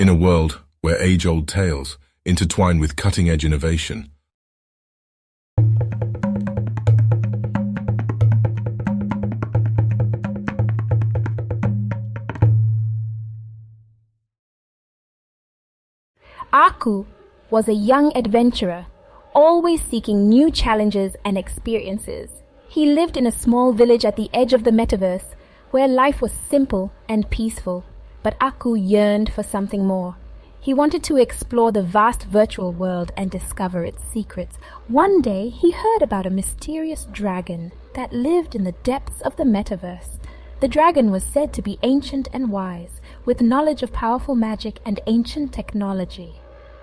in a world where age-old tales intertwine with cutting-edge innovation. Aku was a young adventurer, always seeking new challenges and experiences. He lived in a small village at the edge of the Metaverse, where life was simple and peaceful. But Aku yearned for something more. He wanted to explore the vast virtual world and discover its secrets. One day, he heard about a mysterious dragon that lived in the depths of the Metaverse. The dragon was said to be ancient and wise, with knowledge of powerful magic and ancient technology.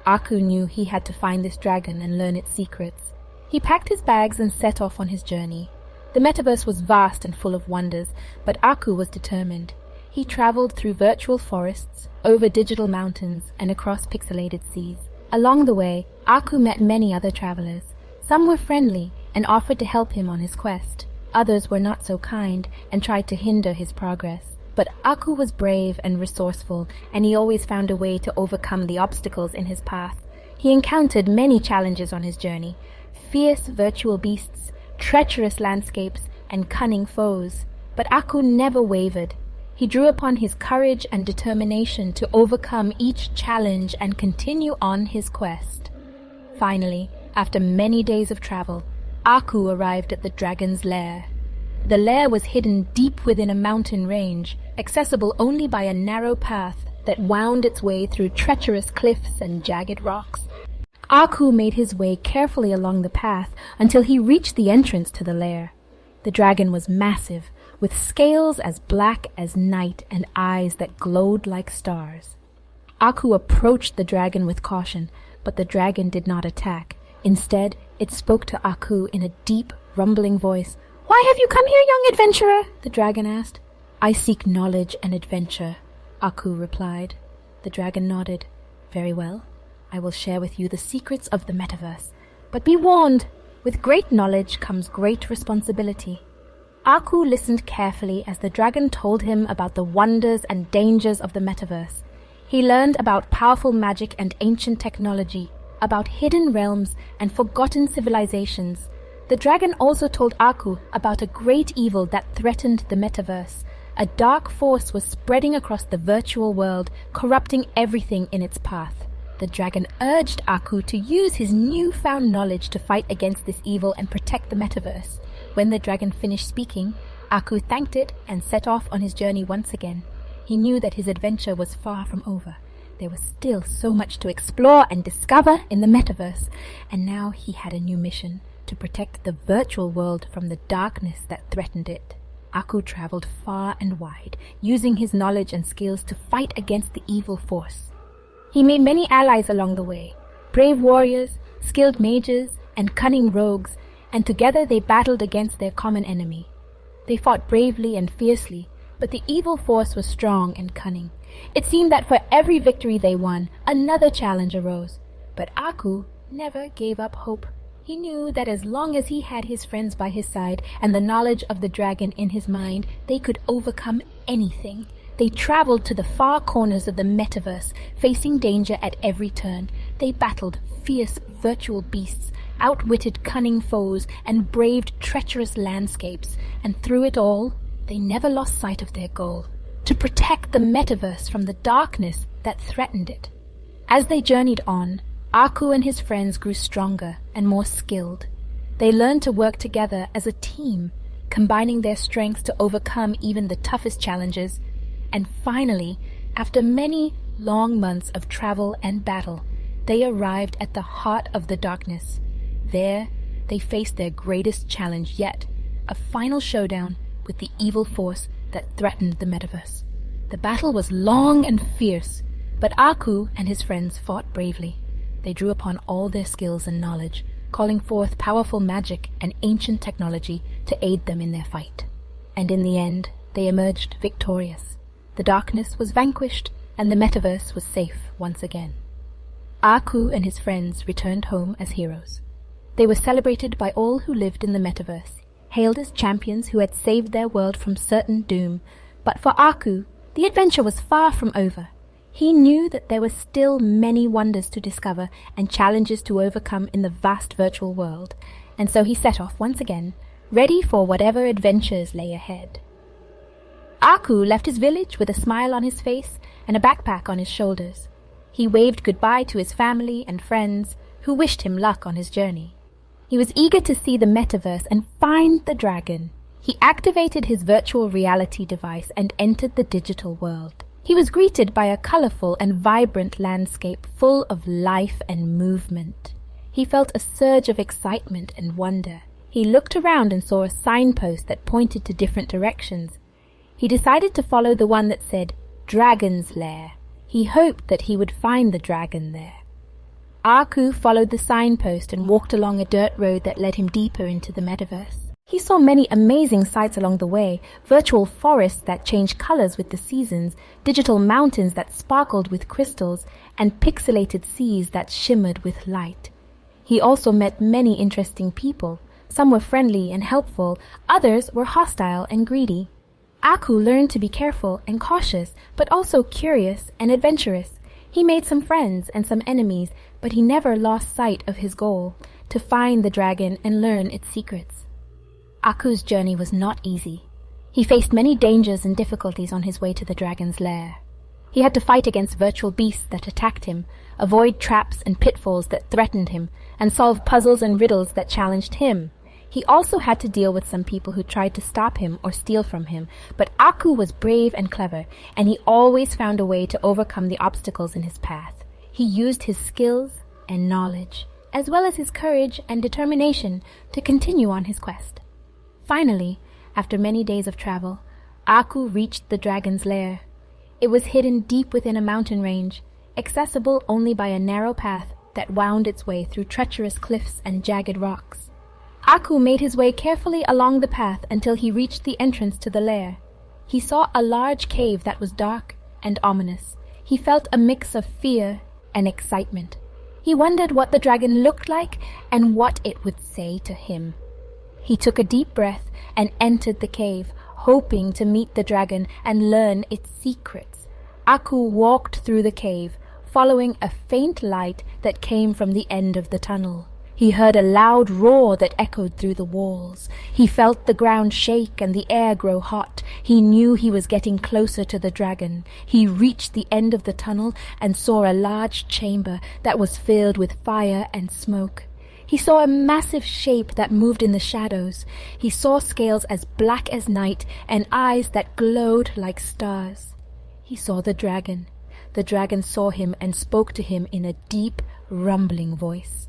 Aku knew he had to find this dragon and learn its secrets. He packed his bags and set off on his journey. The Metaverse was vast and full of wonders, but Aku was determined. He traveled through virtual forests, over digital mountains, and across pixelated seas. Along the way, Aku met many other travelers. Some were friendly and offered to help him on his quest. Others were not so kind and tried to hinder his progress. But Aku was brave and resourceful, and he always found a way to overcome the obstacles in his path. He encountered many challenges on his journey: fierce virtual beasts, treacherous landscapes, and cunning foes. But Aku never wavered. He drew upon his courage and determination to overcome each challenge and continue on his quest. Finally, after many days of travel, Aku arrived at the dragon's lair. The lair was hidden deep within a mountain range, accessible only by a narrow path that wound its way through treacherous cliffs and jagged rocks. Aku made his way carefully along the path until he reached the entrance to the lair. The dragon was massive, with scales as black as night and eyes that glowed like stars. Aku approached the dragon with caution, but the dragon did not attack. Instead, it spoke to Aku in a deep, rumbling voice. "Why have you come here, young adventurer?" the dragon asked. "I seek knowledge and adventure," Aku replied. The dragon nodded. "Very well. I will share with you the secrets of the Metaverse. But be warned, with great knowledge comes great responsibility." Aku listened carefully as the dragon told him about the wonders and dangers of the Metaverse. He learned about powerful magic and ancient technology, about hidden realms and forgotten civilizations. The dragon also told Aku about a great evil that threatened the Metaverse. A dark force was spreading across the virtual world, corrupting everything in its path. The dragon urged Aku to use his newfound knowledge to fight against this evil and protect the Metaverse. When the dragon finished speaking, Aku thanked it and set off on his journey once again. He knew that his adventure was far from over. There was still so much to explore and discover in the Metaverse, and now he had a new mission: to protect the virtual world from the darkness that threatened it. Aku traveled far and wide, using his knowledge and skills to fight against the evil force. He made many allies along the way: brave warriors, skilled mages, and cunning rogues, and together they battled against their common enemy. They fought bravely and fiercely, but the evil force was strong and cunning. It seemed that for every victory they won, another challenge arose. But Aku never gave up hope. He knew that as long as he had his friends by his side and the knowledge of the dragon in his mind, they could overcome anything. They traveled to the far corners of the Metaverse, facing danger at every turn. They battled fierce virtual beasts, outwitted cunning foes, and braved treacherous landscapes. And through it all, they never lost sight of their goal: to protect the Metaverse from the darkness that threatened it. As they journeyed on, Aku and his friends grew stronger and more skilled. They learned to work together as a team, combining their strengths to overcome even the toughest challenges. And finally, after many long months of travel and battle, they arrived at the heart of the darkness. There, they faced their greatest challenge yet: a final showdown with the evil force that threatened the Metaverse. The battle was long and fierce, but Aku and his friends fought bravely. They drew upon all their skills and knowledge, calling forth powerful magic and ancient technology to aid them in their fight. And in the end, they emerged victorious. The darkness was vanquished, and the Metaverse was safe once again. Aku and his friends returned home as heroes. They were celebrated by all who lived in the Metaverse, hailed as champions who had saved their world from certain doom. But for Aku, the adventure was far from over. He knew that there were still many wonders to discover and challenges to overcome in the vast virtual world, and so he set off once again, ready for whatever adventures lay ahead. Aku left his village with a smile on his face and a backpack on his shoulders. He waved goodbye to his family and friends, who wished him luck on his journey. He was eager to see the metaverse and find the dragon. He activated his virtual reality device and entered the digital world. He was greeted by a colorful and vibrant landscape full of life and movement. He felt a surge of excitement and wonder. He looked around and saw a signpost that pointed to different directions. He decided to follow the one that said, Dragon's Lair. He hoped that he would find the dragon there. Aku followed the signpost and walked along a dirt road that led him deeper into the metaverse. He saw many amazing sights along the way, virtual forests that changed colors with the seasons, digital mountains that sparkled with crystals, and pixelated seas that shimmered with light. He also met many interesting people. Some were friendly and helpful, others were hostile and greedy. Aku learned to be careful and cautious, but also curious and adventurous. He made some friends and some enemies, but he never lost sight of his goal, to find the dragon and learn its secrets. Aku's journey was not easy. He faced many dangers and difficulties on his way to the dragon's lair. He had to fight against virtual beasts that attacked him, avoid traps and pitfalls that threatened him, and solve puzzles and riddles that challenged him. He also had to deal with some people who tried to stop him or steal from him, but Aku was brave and clever, and he always found a way to overcome the obstacles in his path. He used his skills and knowledge, as well as his courage and determination, to continue on his quest. Finally, after many days of travel, Aku reached the dragon's lair. It was hidden deep within a mountain range, accessible only by a narrow path that wound its way through treacherous cliffs and jagged rocks. Aku made his way carefully along the path until he reached the entrance to the lair. He saw a large cave that was dark and ominous. He felt a mix of fear and excitement. He wondered what the dragon looked like and what it would say to him. He took a deep breath and entered the cave, hoping to meet the dragon and learn its secrets. Aku walked through the cave, following a faint light that came from the end of the tunnel. He heard a loud roar that echoed through the walls. He felt the ground shake and the air grow hot. He knew he was getting closer to the dragon. He reached the end of the tunnel and saw a large chamber that was filled with fire and smoke. He saw a massive shape that moved in the shadows. He saw scales as black as night and eyes that glowed like stars. He saw the dragon. The dragon saw him and spoke to him in a deep, rumbling voice.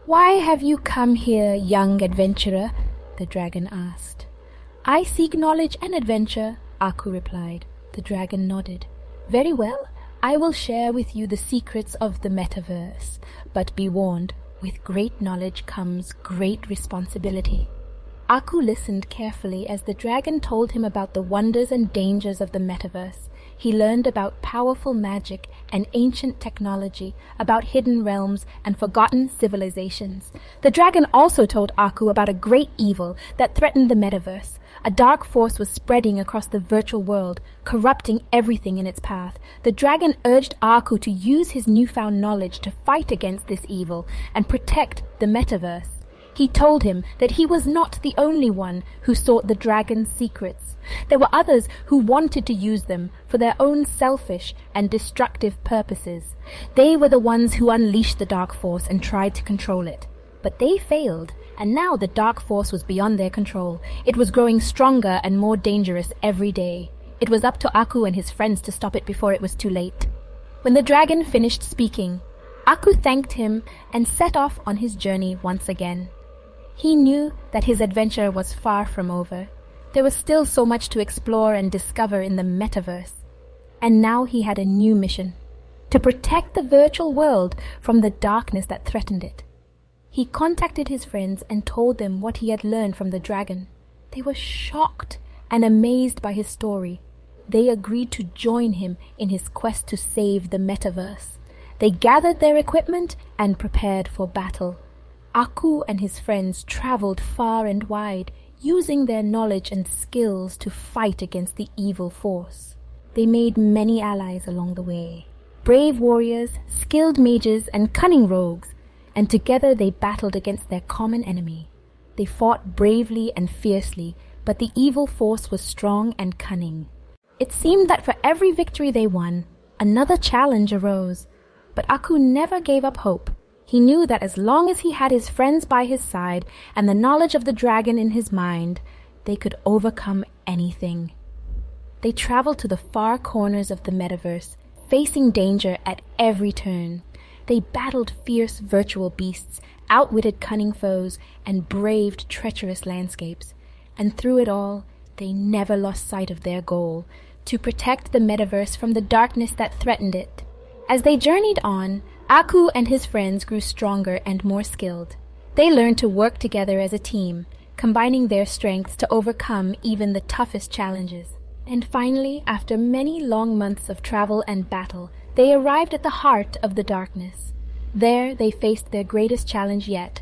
"Why have you come here, young adventurer?" the dragon asked. "I seek knowledge and adventure," Aku replied. The dragon nodded. "Very well, I will share with you the secrets of the metaverse. But be warned, with great knowledge comes great responsibility." Aku listened carefully as the dragon told him about the wonders and dangers of the metaverse. He learned about powerful magic and ancient technology, about hidden realms and forgotten civilizations. The dragon also told Aku about a great evil that threatened the metaverse. A dark force was spreading across the virtual world, corrupting everything in its path. The dragon urged Aku to use his newfound knowledge to fight against this evil and protect the metaverse. He told him that he was not the only one who sought the dragon's secrets. There were others who wanted to use them for their own selfish and destructive purposes. They were the ones who unleashed the dark force and tried to control it. But they failed, and now the dark force was beyond their control. It was growing stronger and more dangerous every day. It was up to Aku and his friends to stop it before it was too late. When the dragon finished speaking, Aku thanked him and set off on his journey once again. He knew that his adventure was far from over. There was still so much to explore and discover in the metaverse. And now he had a new mission: to protect the virtual world from the darkness that threatened it. He contacted his friends and told them what he had learned from the dragon. They were shocked and amazed by his story. They agreed to join him in his quest to save the metaverse. They gathered their equipment and prepared for battle. Aku and his friends traveled far and wide, using their knowledge and skills to fight against the evil force. They made many allies along the way. brave warriors, skilled mages, and cunning rogues, and together they battled against their common enemy. They fought bravely and fiercely, but the evil force was strong and cunning. It seemed that for every victory they won, another challenge arose. But Aku never gave up hope. He knew that as long as he had his friends by his side and the knowledge of the dragon in his mind, they could overcome anything. They traveled to the far corners of the Metaverse, facing danger at every turn. They battled fierce virtual beasts, outwitted cunning foes, and braved treacherous landscapes. And through it all, they never lost sight of their goal, to protect the Metaverse from the darkness that threatened it. As they journeyed on, Aku and his friends grew stronger and more skilled. They learned to work together as a team, combining their strengths to overcome even the toughest challenges. And finally, after many long months of travel and battle, they arrived at the heart of the darkness. There they faced their greatest challenge yet,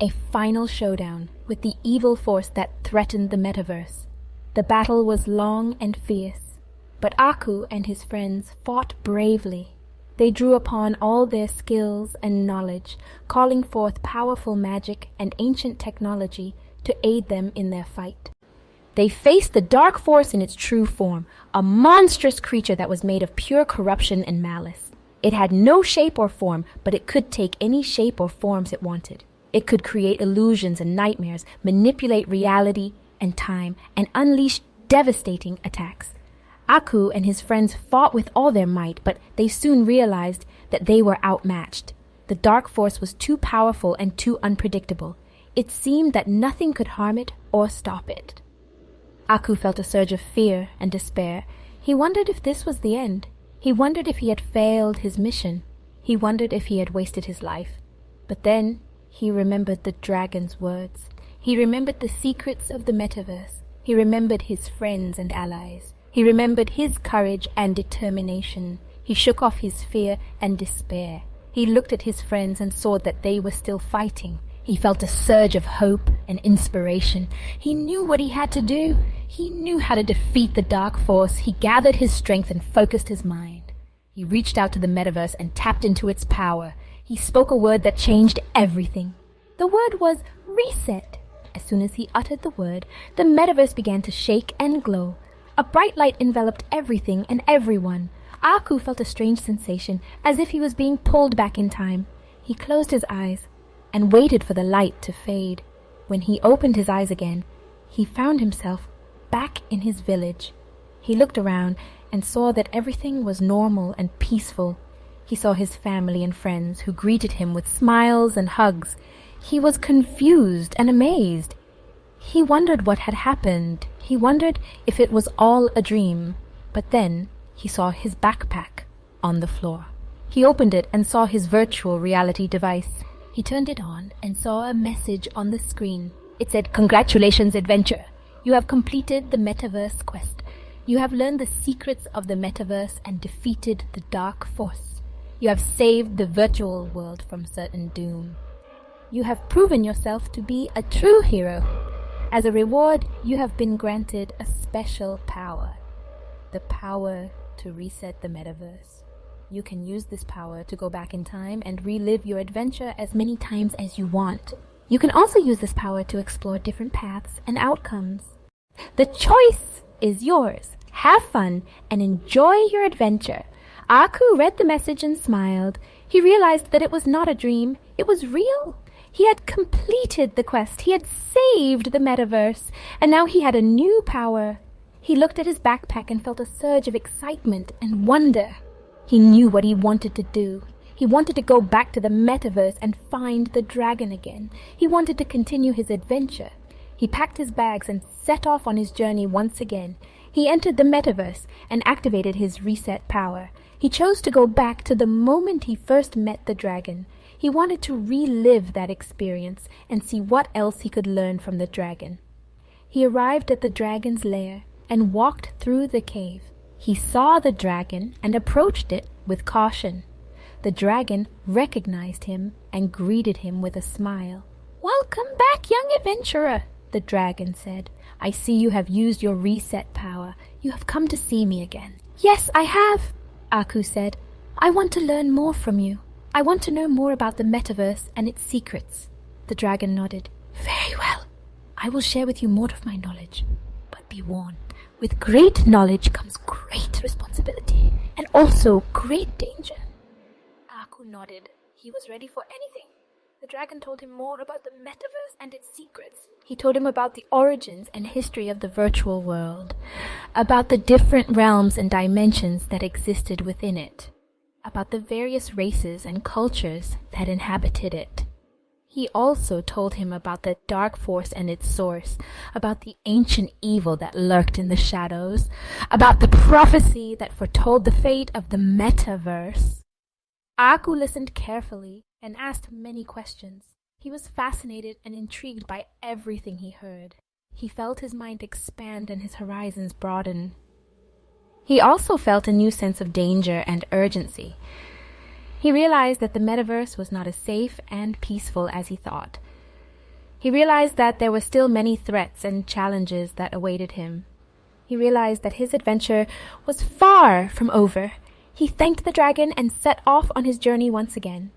a final showdown with the evil force that threatened the Metaverse. The battle was long and fierce, but Aku and his friends fought bravely. They drew upon all their skills and knowledge, calling forth powerful magic and ancient technology to aid them in their fight. They faced the dark force in its true form, a monstrous creature that was made of pure corruption and malice. It had no shape or form, but it could take any shape or forms it wanted. It could create illusions and nightmares, manipulate reality and time, and unleash devastating attacks. Aku and his friends fought with all their might, but they soon realized that they were outmatched. The dark force was too powerful and too unpredictable. It seemed that nothing could harm it or stop it. Aku felt a surge of fear and despair. He wondered if this was the end. He wondered if he had failed his mission. He wondered if he had wasted his life. But then he remembered the dragon's words. He remembered the secrets of the Metaverse. He remembered his friends and allies. He remembered his courage and determination. He shook off his fear and despair. He looked at his friends and saw that they were still fighting. He felt a surge of hope and inspiration. He knew what he had to do. He knew how to defeat the dark force. He gathered his strength and focused his mind. He reached out to the Metaverse and tapped into its power. He spoke a word that changed everything. The word was reset. As soon as he uttered the word, the Metaverse began to shake and glow. A bright light enveloped everything and everyone. Aku felt a strange sensation, as if he was being pulled back in time. He closed his eyes and waited for the light to fade. When he opened his eyes again, he found himself back in his village. He looked around and saw that everything was normal and peaceful. He saw his family and friends who greeted him with smiles and hugs. He was confused and amazed. He wondered what had happened. He wondered if it was all a dream. But then he saw his backpack on the floor. He opened it and saw his virtual reality device. He turned it on and saw a message on the screen. It said, "Congratulations, adventurer. You have completed the Metaverse quest. You have learned the secrets of the Metaverse and defeated the dark force. You have saved the virtual world from certain doom. You have proven yourself to be a true hero. As a reward, you have been granted a special power. The power to reset the Metaverse. You can use this power to go back in time and relive your adventure as many times as you want. You can also use this power to explore different paths and outcomes. The choice is yours. Have fun and enjoy your adventure." Aku read the message and smiled. He realized that it was not a dream. It was real. He had completed the quest. He had saved the Metaverse. And now he had a new power. He looked at his backpack and felt a surge of excitement and wonder. He knew what he wanted to do. He wanted to go back to the Metaverse and find the dragon again. He wanted to continue his adventure. He packed his bags and set off on his journey once again. He entered the Metaverse and activated his reset power. He chose to go back to the moment he first met the dragon. He wanted to relive that experience and see what else he could learn from the dragon. He arrived at the dragon's lair and walked through the cave. He saw the dragon and approached it with caution. The dragon recognized him and greeted him with a smile. "Welcome back, young adventurer," the dragon said. "I see you have used your reset power. You have come to see me again." "Yes, I have," Aku said. I want to learn more from you. I want to know more about the metaverse and its secrets. The dragon nodded. Very well. I will share with you more of my knowledge. But be warned, with great knowledge comes great responsibility and also great danger. Aku nodded. He was ready for anything. The dragon told him more about the metaverse and its secrets. He told him about the origins and history of the virtual world, about the different realms and dimensions that existed within it, about the various races and cultures that inhabited it. He also told him about the dark force and its source, about the ancient evil that lurked in the shadows, about the prophecy that foretold the fate of the metaverse. Aku listened carefully and asked many questions. He was fascinated and intrigued by everything he heard. He felt his mind expand and his horizons broaden. He also felt a new sense of danger and urgency. He realized that the metaverse was not as safe and peaceful as he thought. He realized that there were still many threats and challenges that awaited him. He realized that his adventure was far from over. He thanked the dragon and set off on his journey once again.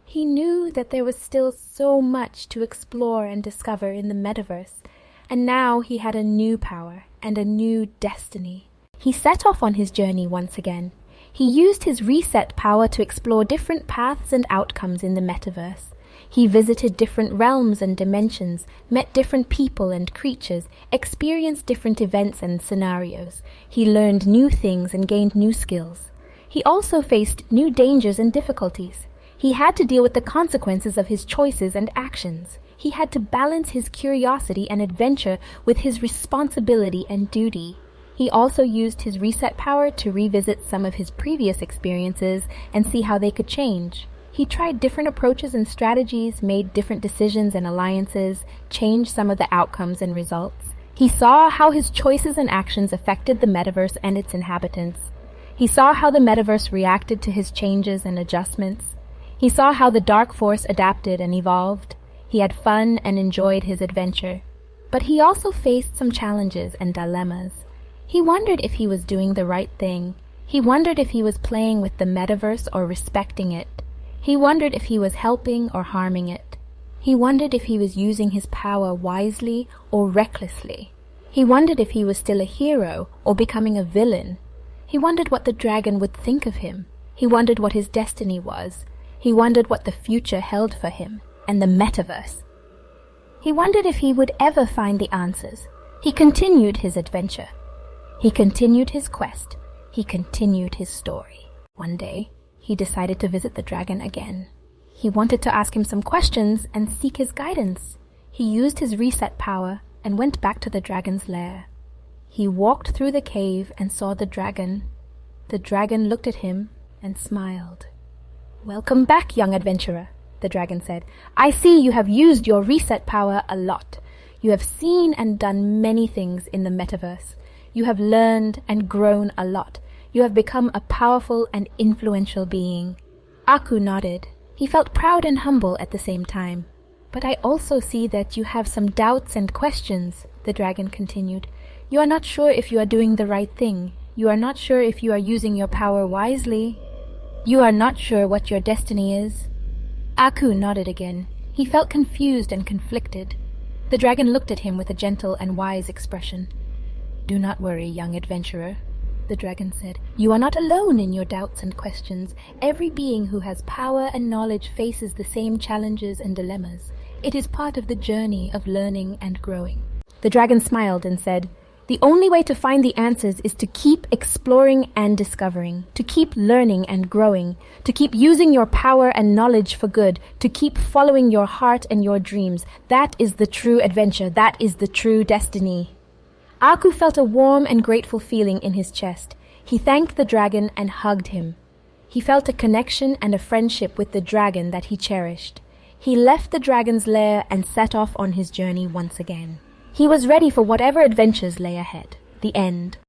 He knew that there was still so much to explore and discover in the metaverse, and now he had a new power and a new destiny. He set off on his journey once again. He used his reset power to explore different paths and outcomes in the metaverse. He visited different realms and dimensions, met different people and creatures, experienced different events and scenarios. He learned new things and gained new skills. He also faced new dangers and difficulties. He had to deal with the consequences of his choices and actions. He had to balance his curiosity and adventure with his responsibility and duty. He also used his reset power to revisit some of his previous experiences and see how they could change. He tried different approaches and strategies, made different decisions and alliances, changed some of the outcomes and results. He saw how his choices and actions affected the metaverse and its inhabitants. He saw how the metaverse reacted to his changes and adjustments. He saw how the dark force adapted and evolved. He had fun and enjoyed his adventure. But he also faced some challenges and dilemmas. He wondered if he was doing the right thing. He wondered if he was playing with the metaverse or respecting it. He wondered if he was helping or harming it. He wondered if he was using his power wisely or recklessly. He wondered if he was still a hero or becoming a villain. He wondered what the dragon would think of him. He wondered what his destiny was. He wondered what the future held for him and the metaverse. He wondered if he would ever find the answers. He continued his adventure. He continued his quest. He continued his story. One day, he decided to visit the dragon again. He wanted to ask him some questions and seek his guidance. He used his reset power and went back to the dragon's lair. He walked through the cave and saw the dragon. The dragon looked at him and smiled. "Welcome back, young adventurer," the dragon said. "I see you have used your reset power a lot. You have seen and done many things in the metaverse. You have learned and grown a lot. You have become a powerful and influential being." Aku nodded. He felt proud and humble at the same time. "But I also see that you have some doubts and questions," the dragon continued. "You are not sure if you are doing the right thing. You are not sure if you are using your power wisely. You are not sure what your destiny is." Aku nodded again. He felt confused and conflicted. The dragon looked at him with a gentle and wise expression. "Do not worry, young adventurer," the dragon said. "You are not alone in your doubts and questions. Every being who has power and knowledge faces the same challenges and dilemmas. It is part of the journey of learning and growing." The dragon smiled and said, "The only way to find the answers is to keep exploring and discovering, to keep learning and growing, to keep using your power and knowledge for good, to keep following your heart and your dreams. That is the true adventure. That is the true destiny." Aku felt a warm and grateful feeling in his chest. He thanked the dragon and hugged him. He felt a connection and a friendship with the dragon that he cherished. He left the dragon's lair and set off on his journey once again. He was ready for whatever adventures lay ahead. The end.